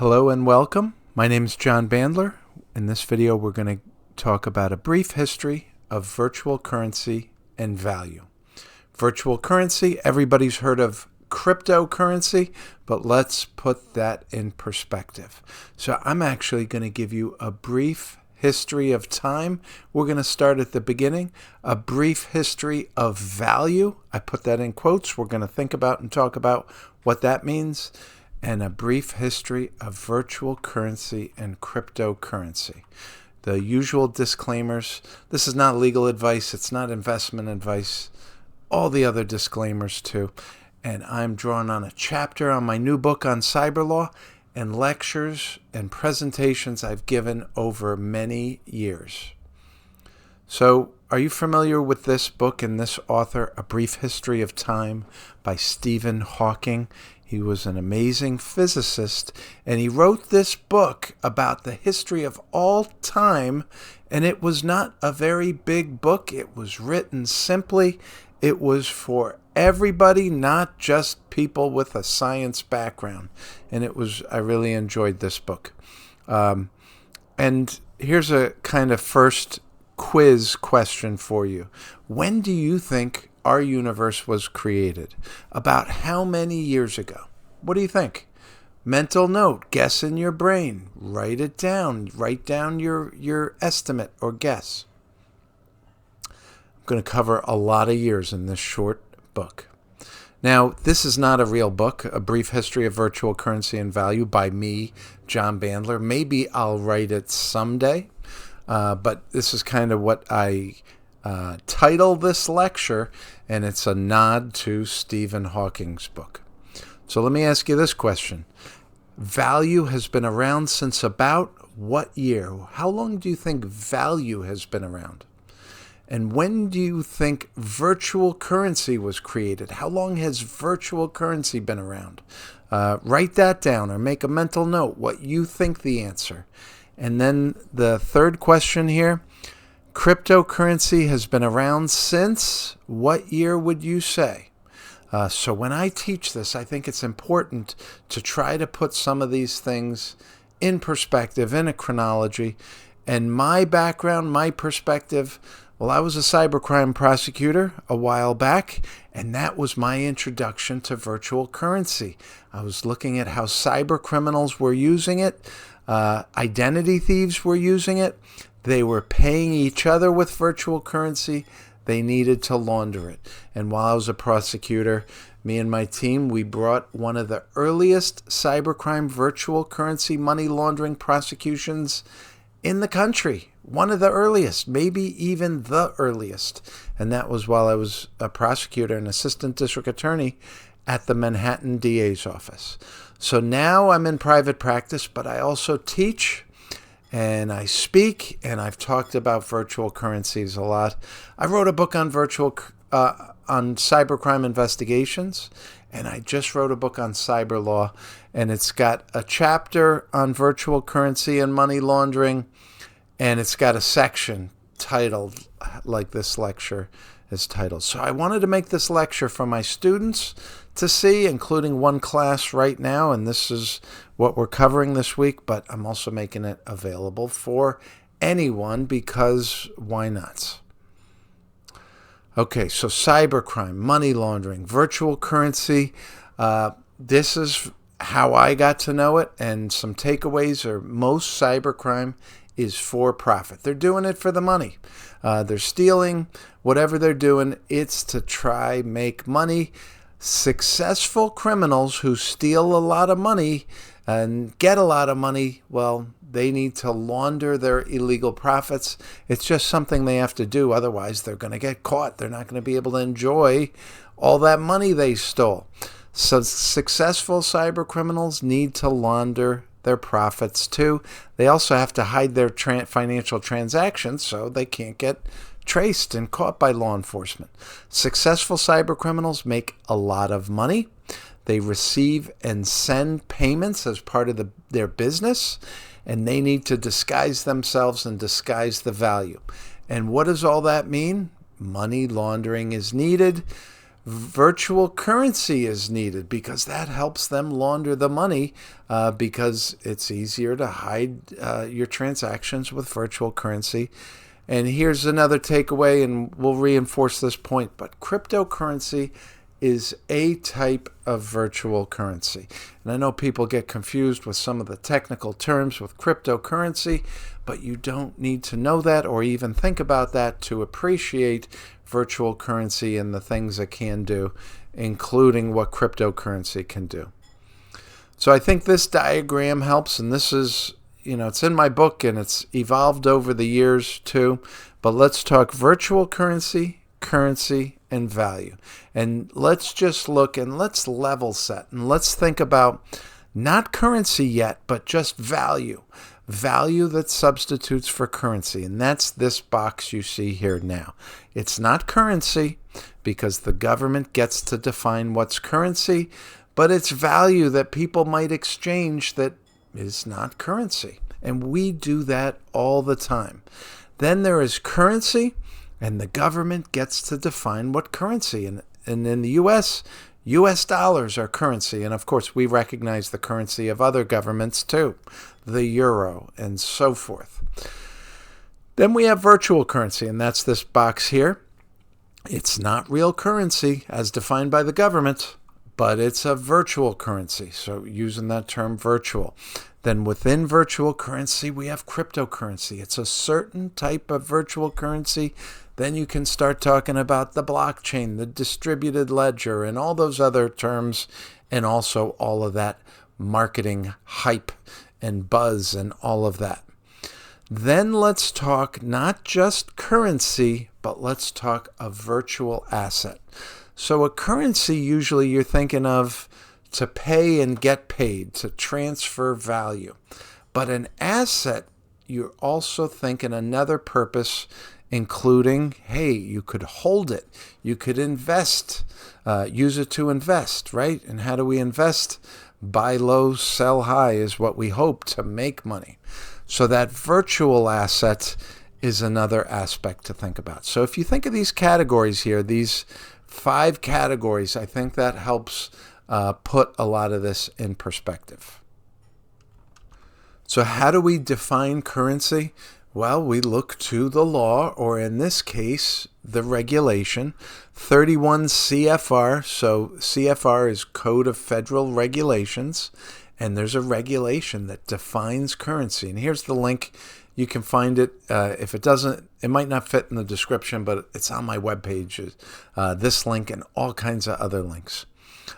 Hello and welcome. My name is John Bandler. In this video, we're going to talk about a brief history of virtual currency and value. Virtual currency, everybody's heard of cryptocurrency, but let's put that in perspective. So I'm actually going to give you a brief history of time. We're going to start at the beginning. A brief history of value. I put that in quotes. We're going to think about and talk about what that means. And a brief history of virtual currency and cryptocurrency. The usual disclaimers. This is not legal advice. It's not investment advice. All the other disclaimers too. And I'm drawing on a chapter on my new book on cyber law and lectures and presentations I've given over many years. So, are you familiar with this book and this author, A Brief History of Time by Stephen Hawking? He was an amazing physicist, and he wrote this book about the history of all time, and it was not a very big book. It was written simply. It was for everybody, not just people with a science background, and I really enjoyed this book. And here's a kind of first quiz question for you. When do you think our universe was created? About how many years ago? What do you think? Mental note, guess in your brain. Write it down. Write down your estimate or guess. I'm going to cover a lot of years in this short book. Now, this is not a real book, A Brief History of Virtual Currency and Value by me, John Bandler. Maybe I'll write it someday, but this is kind of what I title this lecture, and it's a nod to Stephen Hawking's book. So let me ask you this question. Value has been around since about what year? How long do you think value has been around? And when do you think virtual currency was created? How long has virtual currency been around? Write that down or make a mental note what you think the answer. And then the third question here. Cryptocurrency has been around since what year would you say? So when I teach this, I think it's important to try to put some of these things in perspective, in a chronology. And my background, my perspective, well, I was a cybercrime prosecutor a while back, and that was my introduction to virtual currency. I was looking at how cyber criminals were using it, identity thieves were using it. They were paying each other with virtual currency. They needed to launder it. And while I was a prosecutor, me and my team, we brought one of the earliest cybercrime virtual currency money laundering prosecutions in the country. One of the earliest, maybe even the earliest. And that was while I was a prosecutor and assistant district attorney at the Manhattan DA's office. So now I'm in private practice, but I also teach and I speak, and I've talked about virtual currencies a lot. I wrote a book on on cybercrime investigations, and I just wrote a book on cyber law, and it's got a chapter on virtual currency and money laundering, and it's got a section titled like this lecture is titled. So I wanted to make this lecture for my students to see, including one class right now, and this is what we're covering this week, but I'm also making it available for anyone because why not? Okay, so cybercrime, money laundering, virtual currency, this is how I got to know it, and some takeaways are most cybercrime is for profit. They're doing it for the money. They're stealing, whatever they're doing, it's to try make money. Successful criminals who steal a lot of money and get a lot of money, well, they need to launder their illegal profits. It's just something they have to do. Otherwise, they're going to get caught. They're not going to be able to enjoy all that money they stole. So successful cyber criminals need to launder their profits too. They also have to hide their financial transactions so they can't get traced and caught by law enforcement. Successful cyber criminals make a lot of money. They receive and send payments as part of their business, and they need to disguise themselves and disguise the value. And what does all that mean? Money laundering is needed. Virtual currency is needed because that helps them launder the money because it's easier to hide your transactions with virtual currency. And here's another takeaway, and we'll reinforce this point, but cryptocurrency is a type of virtual currency. And I know people get confused with some of the technical terms with cryptocurrency, but you don't need to know that or even think about that to appreciate virtual currency and the things it can do, including what cryptocurrency can do. So I think this diagram helps, and this is, it's in my book and it's evolved over the years too. But let's talk virtual currency, currency, and value. And let's just look and let's level set and let's think about not currency yet, but just value. Value that substitutes for currency. And that's this box you see here now. It's not currency because the government gets to define what's currency, but it's value that people might exchange that is not currency. And we do that all the time. Then there is currency, and the government gets to define what currency. And in the U.S., U.S. dollars are currency. And of course, we recognize the currency of other governments too, the euro and so forth. Then we have virtual currency, and that's this box here. It's not real currency as defined by the government, but it's a virtual currency. So using that term virtual. Then within virtual currency, we have cryptocurrency. It's a certain type of virtual currency. Then you can start talking about the blockchain, the distributed ledger, and all those other terms, and also all of that marketing hype and buzz and all of that. Then let's talk not just currency, but let's talk a virtual asset. So a currency, usually you're thinking of to pay and get paid, to transfer value. But an asset, you're also thinking another purpose, including, hey, you could hold it, you could invest, use it to invest, right? And how do we invest? Buy low, sell high is what we hope to make money. So that virtual asset is another aspect to think about. So if you think of these categories here, these 5 categories, I think that helps put a lot of this in perspective. So how do we define currency? Well, we look to the law, or in this case, the regulation, 31 CFR. So CFR is Code of Federal Regulations, and there's a regulation that defines currency. And here's the link. You can find it. If it doesn't, it might not fit in the description, but it's on my webpage. This link and all kinds of other links.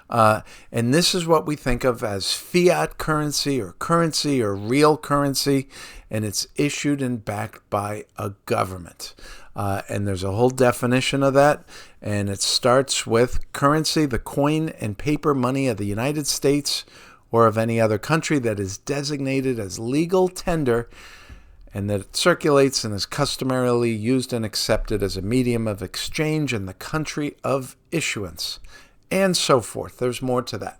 And this is what we think of as fiat currency or real currency, and it's issued and backed by a government. And there's a whole definition of that, and it starts with currency, the coin and paper money of the United States or of any other country that is designated as legal tender and that it circulates and is customarily used and accepted as a medium of exchange in the country of issuance, and so forth. There's more to that.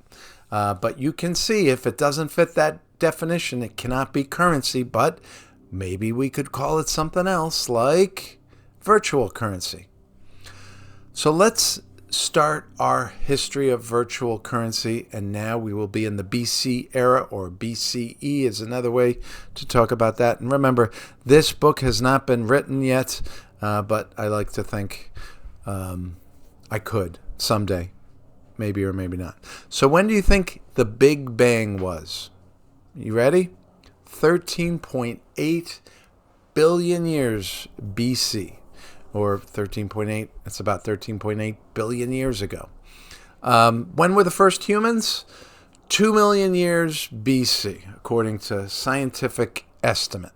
But you can see if it doesn't fit that definition, it cannot be currency, but maybe we could call it something else like virtual currency. So let's start our history of virtual currency, and now we will be in the BC era, or BCE is another way to talk about that. And remember, this book has not been written yet, but I like to think I could someday. Maybe or maybe not. So when do you think the Big Bang was? You ready? 13.8 billion years BC. Or 13.8, it's about 13.8 billion years ago. When were the first humans? 2 million years BC, according to scientific estimate.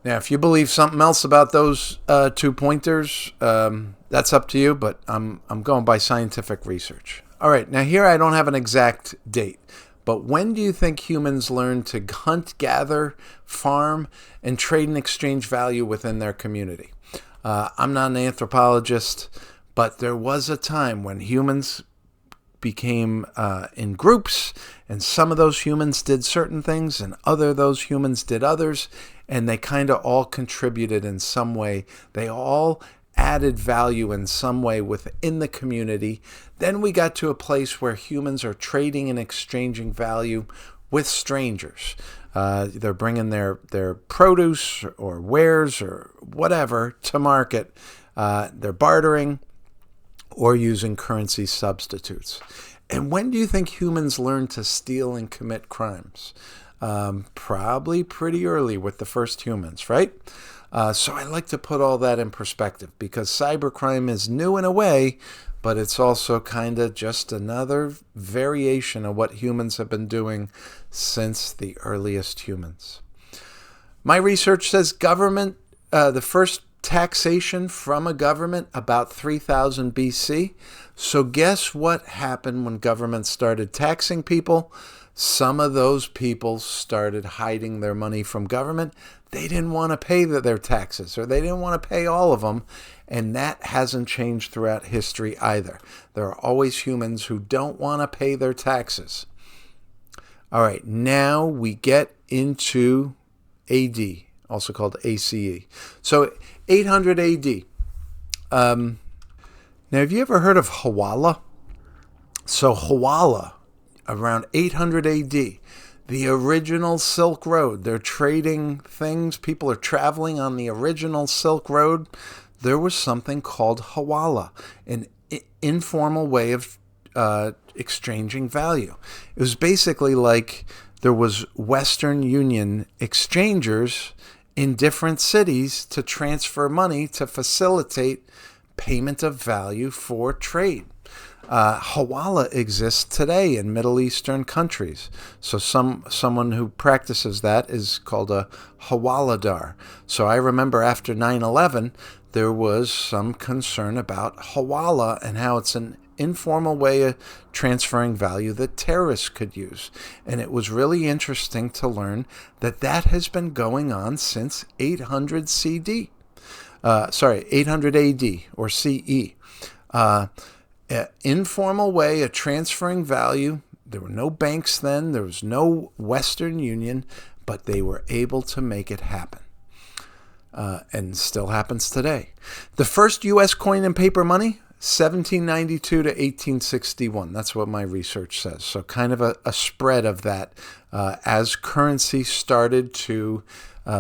Now, if you believe something else about those 2 pointers, that's up to you, but I'm going by scientific research. All right, now here I don't have an exact date, but when do you think humans learned to hunt, gather, farm, and trade and exchange value within their community? I'm not an anthropologist, but there was a time when humans became in groups, and some of those humans did certain things, and those humans did others, and they kind of all contributed in some way. They all added value in some way within the community. Then we got to a place where humans are trading and exchanging value with strangers. They're bringing their produce or wares or whatever to market. They're bartering or using currency substitutes. And when do you think humans learn to steal and commit crimes? Probably pretty early with the first humans, right? So I like to put all that in perspective because cybercrime is new in a way, but it's also kind of just another variation of what humans have been doing since the earliest humans. My research says government, the first taxation from a government about 3000 BC. So guess what happened when government started taxing people? Some of those people started hiding their money from government. They didn't want to pay their taxes, or they didn't want to pay all of them. And that hasn't changed throughout history either. There are always humans who don't want to pay their taxes. All right, now we get into AD, also called ACE. So 800 AD. Now, have you ever heard of Hawala? So Hawala, around 800 AD, the original Silk Road. They're trading things. People are traveling on the original Silk Road. There was something called Hawala, an informal way of exchanging value. It was basically like there was Western Union exchangers in different cities to transfer money to facilitate payment of value for trade. Hawala exists today in Middle Eastern countries. So someone who practices that is called a Hawaladar. So I remember after 9/11, there was some concern about Hawala and how it's an informal way of transferring value that terrorists could use. And it was really interesting to learn that that has been going on since 800 800 AD or CE. Informal way of transferring value. There were no banks then. There was no Western Union, but they were able to make it happen. And still happens today. The first U.S. coin and paper money, 1792 to 1861. That's what my research says. So kind of a spread of that as currency started to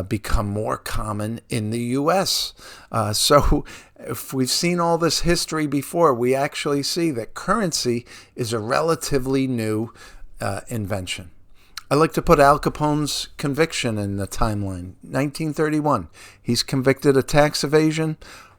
become more common in the U.S. So if we've seen all this history before, we actually see that currency is a relatively new invention. I like to put Al Capone's conviction in the timeline. 1931, he's convicted of tax evasion.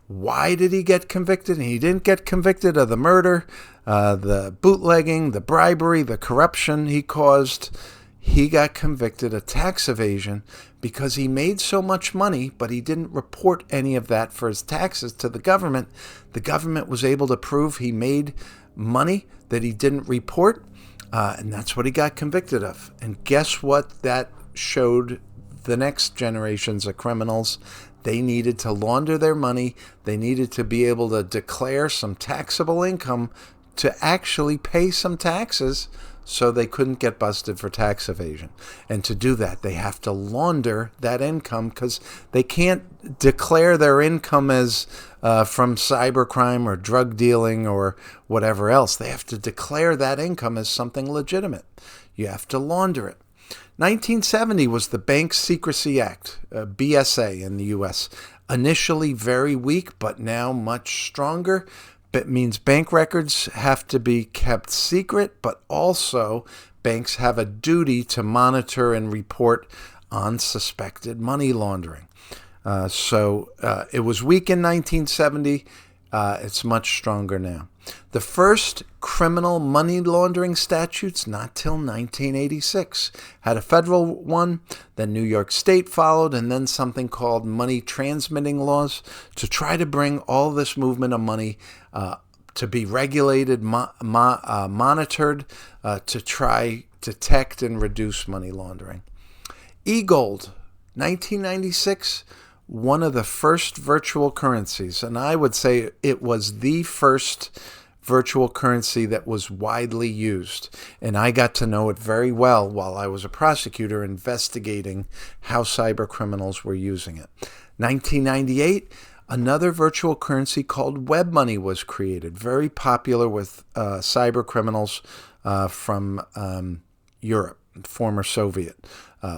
Why did he get convicted? He didn't get convicted of the murder, the bootlegging, the bribery, the corruption he caused. He got convicted of tax evasion because he made so much money, but he didn't report any of that for his taxes to the government. The government was able to prove he made money that he didn't report, and that's what he got convicted of. And guess what that showed the next generations of criminals? They needed to launder their money. They needed to be able to declare some taxable income to actually pay some taxes so they couldn't get busted for tax evasion. And to do that, they have to launder that income because they can't declare their income as from cybercrime or drug dealing or whatever else. They have to declare that income as something legitimate. You have to launder it. 1970 was the Bank Secrecy Act, BSA in the U.S. Initially very weak, but now much stronger. It means bank records have to be kept secret, but also banks have a duty to monitor and report on suspected money laundering. So it was weak in 1970. It's much stronger now. The first criminal money laundering statutes, not till 1986. Had a federal one, then New York State followed, and then something called money transmitting laws to try to bring all this movement of money to be regulated, monitored, to try to detect and reduce money laundering. E-gold, 1996, one of the first virtual currencies, and I would say it was the first virtual currency that was widely used. And I got to know it very well while I was a prosecutor investigating how cyber criminals were using it. 1998, Another virtual currency called web money was created, very popular with cyber criminals from Europe, former Soviet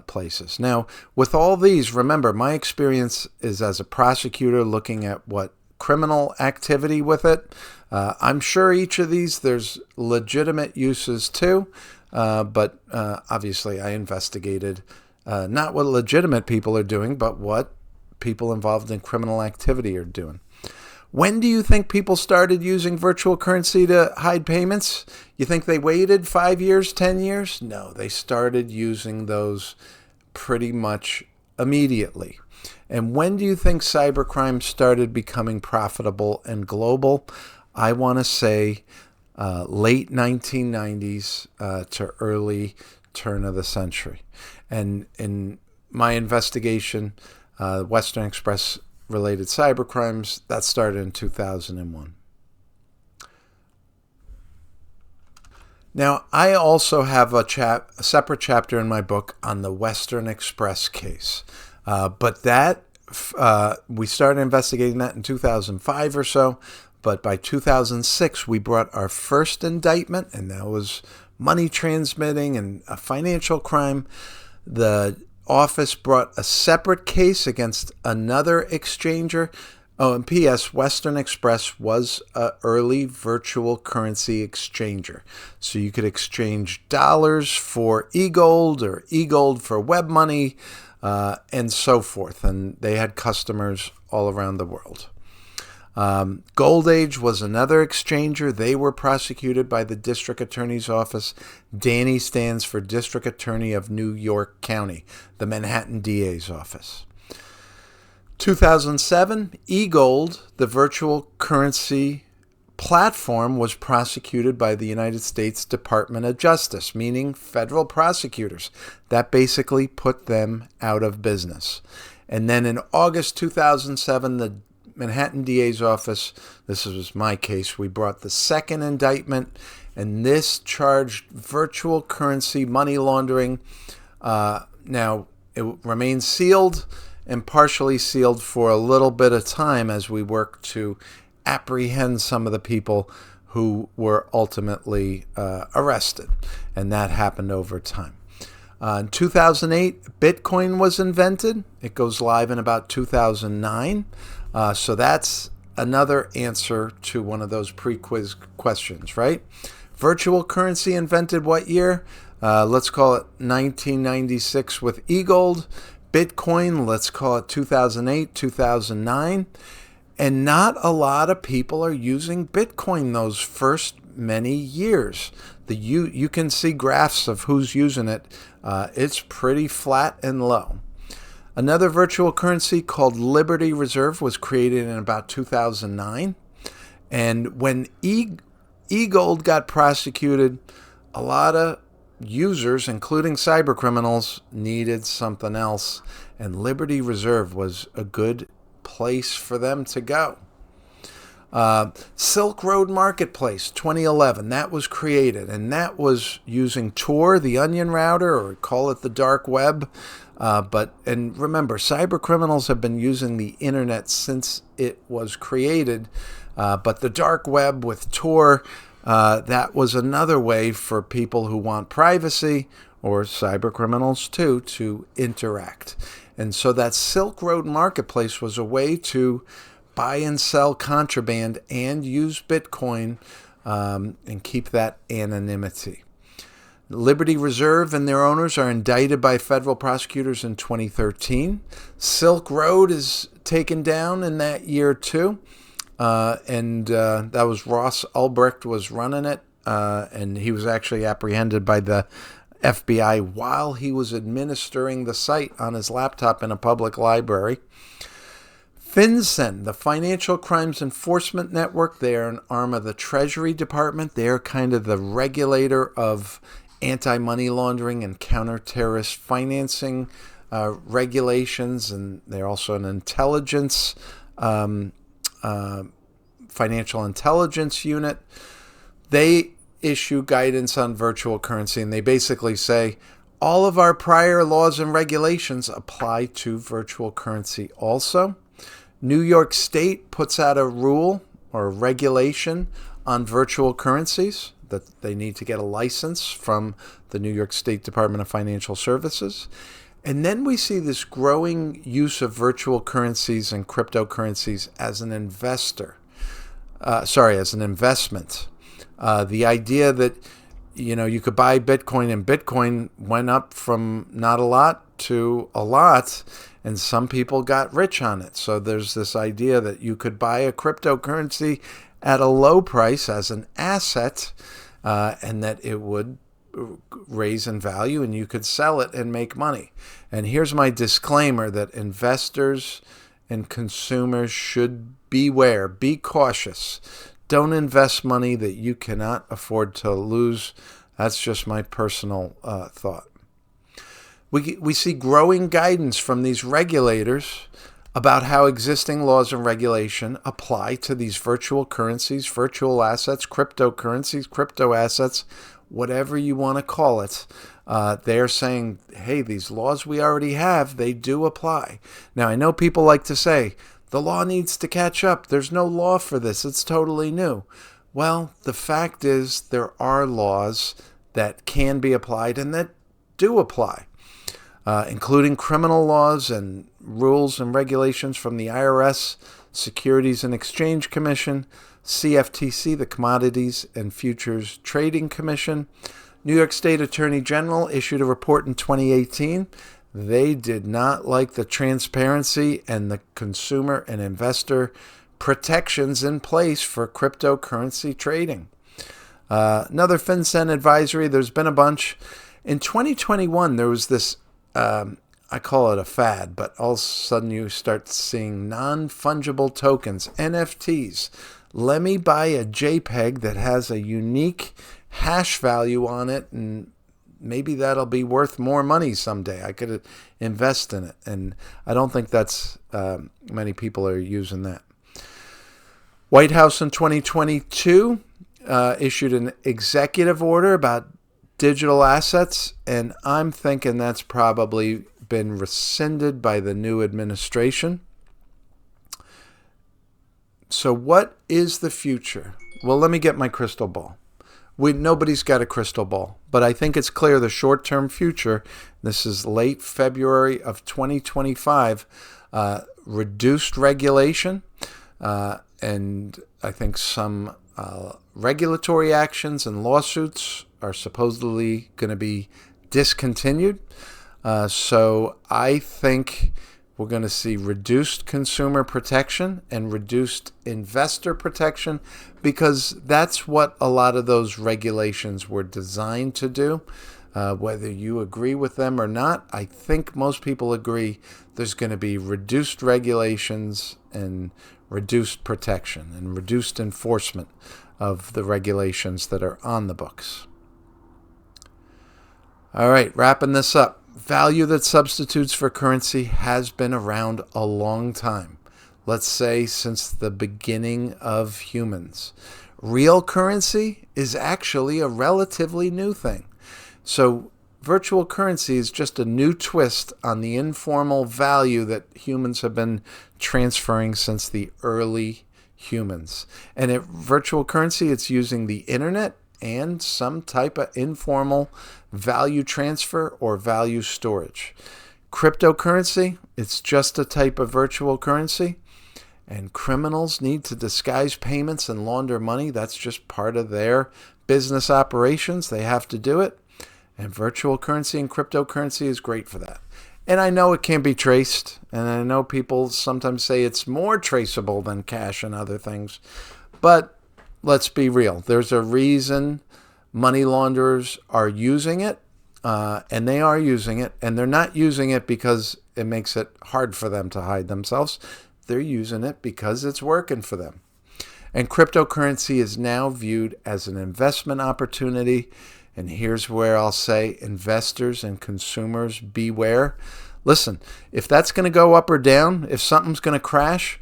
places. Now, with all these, remember, my experience is as a prosecutor looking at what criminal activity with it. I'm sure each of these, there's legitimate uses too, but obviously I investigated not what legitimate people are doing, but what people involved in criminal activity are doing. When do you think people started using virtual currency to hide payments? You think they waited 5 years, 10 years? No, they started using those pretty much immediately. And when do you think cybercrime started becoming profitable and global? I want to say late 1990s to early turn of the century. And in my investigation, Western Express related cybercrimes, that started in 2001. Now, I also have a separate chapter in my book on the Western Express case. But that, we started investigating that in 2005 or so. But by 2006, we brought our first indictment, and that was money transmitting and a financial crime. The office brought a separate case against another exchanger. Oh, and P.S., Western Express was an early virtual currency exchanger. So you could exchange dollars for e-gold or e-gold for web money and so forth. And they had customers all around the world. Gold Age was another exchanger. They were prosecuted by the District Attorney's Office. DANY stands for District Attorney of New York County, the Manhattan DA's office. 2007, eGold, the virtual currency platform, was prosecuted by the United States Department of Justice, meaning federal prosecutors. That basically put them out of business. And then in August 2007, the Manhattan DA's office, this was my case, we brought the second indictment, and this charged virtual currency money laundering. Now, it remains sealed and partially sealed for a little bit of time as we work to apprehend some of the people who were ultimately arrested, and that happened over time. In 2008, Bitcoin was invented. It goes live in about 2009. So that's another answer to one of those pre-quiz questions, right? Virtual currency invented what year? Let's call it 1996 with eGold. Bitcoin, let's call it 2008, 2009. And not a lot of people are using Bitcoin those first many years. You can see graphs of who's using it. It's pretty flat and low. Another virtual currency called Liberty Reserve was created in about 2009. And when eGold got prosecuted, a lot of users, including cyber criminals, needed something else. And Liberty Reserve was a good place for them to go. Silk Road Marketplace, 2011, that was created. And that was using Tor, the onion router, or call it the dark web. And remember, cyber criminals have been using the internet since it was created. But the dark web with Tor, that was another way for people who want privacy, or cyber criminals too, to interact. And so that Silk Road Marketplace was a way to buy and sell contraband and use Bitcoin and keep that anonymity. Liberty Reserve and their owners are indicted by federal prosecutors in 2013. Silk Road is taken down in that year too. That was Ross Ulbricht was running it. And he was actually apprehended by the FBI while he was administering the site on his laptop in a public library. FinCEN, the Financial Crimes Enforcement Network, they are an arm of the Treasury Department. They are kind of the regulator of anti-money laundering and counter-terrorist financing regulations, and they're also an intelligence, financial intelligence unit. They issue guidance on virtual currency, and they basically say all of our prior laws and regulations apply to virtual currency also. New York State puts out a rule or a regulation on virtual currencies that they need to get a license from the New York State Department of Financial Services. And then we see this growing use of virtual currencies and cryptocurrencies as an as an investment. The idea that, you could buy Bitcoin, and Bitcoin went up from not a lot to a lot, and some people got rich on it. So there's this idea that you could buy a cryptocurrency at a low price as an asset, and that it would raise in value and you could sell it and make money. And here's my disclaimer that investors and consumers should beware, be cautious. Don't invest money that you cannot afford to lose. That's just my personal thought. We see growing guidance from these regulators about how existing laws and regulation apply to these virtual currencies, virtual assets, cryptocurrencies, crypto assets, whatever you want to call it. They're saying, hey, these laws we already have, they do apply. Now, I know people like to say, the law needs to catch up. There's no law for this. It's totally new. Well, the fact is there are laws that can be applied and that do apply, including criminal laws and rules and regulations from the IRS, Securities and Exchange Commission, CFTC, the Commodities and Futures Trading Commission. New York State Attorney General issued a report in 2018. They did not like the transparency and the consumer and investor protections in place for cryptocurrency trading. Another FinCEN advisory, there's been a bunch. In 2021, there was this, I call it a fad, but all of a sudden you start seeing non-fungible tokens, NFTs. Let me buy a JPEG that has a unique hash value on it, and maybe that'll be worth more money someday. I could invest in it. And I don't think that's many people are using that. White House in 2022 issued an executive order about digital assets, and I'm thinking that's probably been rescinded by the new administration. So what is the future? Well, let me get my crystal ball. Nobody's got a crystal ball, but I think it's clear the short-term future, this is late February of 2025, reduced regulation, and I think some regulatory actions and lawsuits are supposedly going to be discontinued. So I think we're going to see reduced consumer protection and reduced investor protection, because that's what a lot of those regulations were designed to do. Whether you agree with them or not, I think most people agree there's going to be reduced regulations and reduced protection and reduced enforcement of the regulations that are on the books. All right, wrapping this up. Value that substitutes for currency has been around a long time. Let's say since the beginning of humans. Real currency is actually a relatively new thing. So virtual currency is just a new twist on the informal value that humans have been transferring since the early humans. And virtual currency, it's using the internet and some type of informal value transfer or value storage. Cryptocurrency, it's just a type of virtual currency, and criminals need to disguise payments and launder money. That's just part of their business operations. They have to do it, and virtual currency and cryptocurrency is great for that. And I know it can be traced, and I know people sometimes say it's more traceable than cash and other things, but let's be real. There's a reason money launderers are using it, and they are using it, and they're not using it because it makes it hard for them to hide themselves. They're using it because it's working for them. And cryptocurrency is now viewed as an investment opportunity, and here's where I'll say investors and consumers beware. Listen, if that's going to go up or down, if something's going to crash,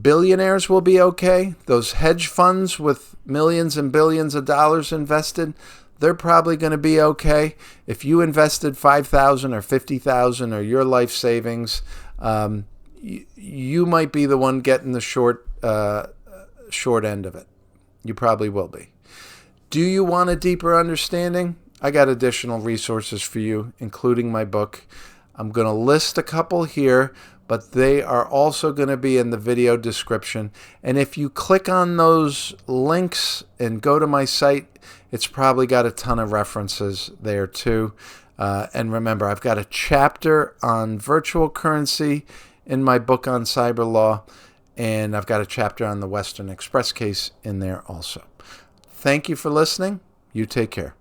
billionaires will be okay. Those hedge funds with millions and billions of dollars invested, they're probably going to be okay. If you invested $5,000 or $50,000 or your life savings, you might be the one getting the short end of it. You probably will be. Do you want a deeper understanding? I got additional resources for you, including my book. I'm going to list a couple here, but they are also going to be in the video description. And if you click on those links and go to my site, it's probably got a ton of references there too. And remember, I've got a chapter on virtual currency in my book on cyber law, and I've got a chapter on the Western Express case in there also. Thank you for listening. You take care.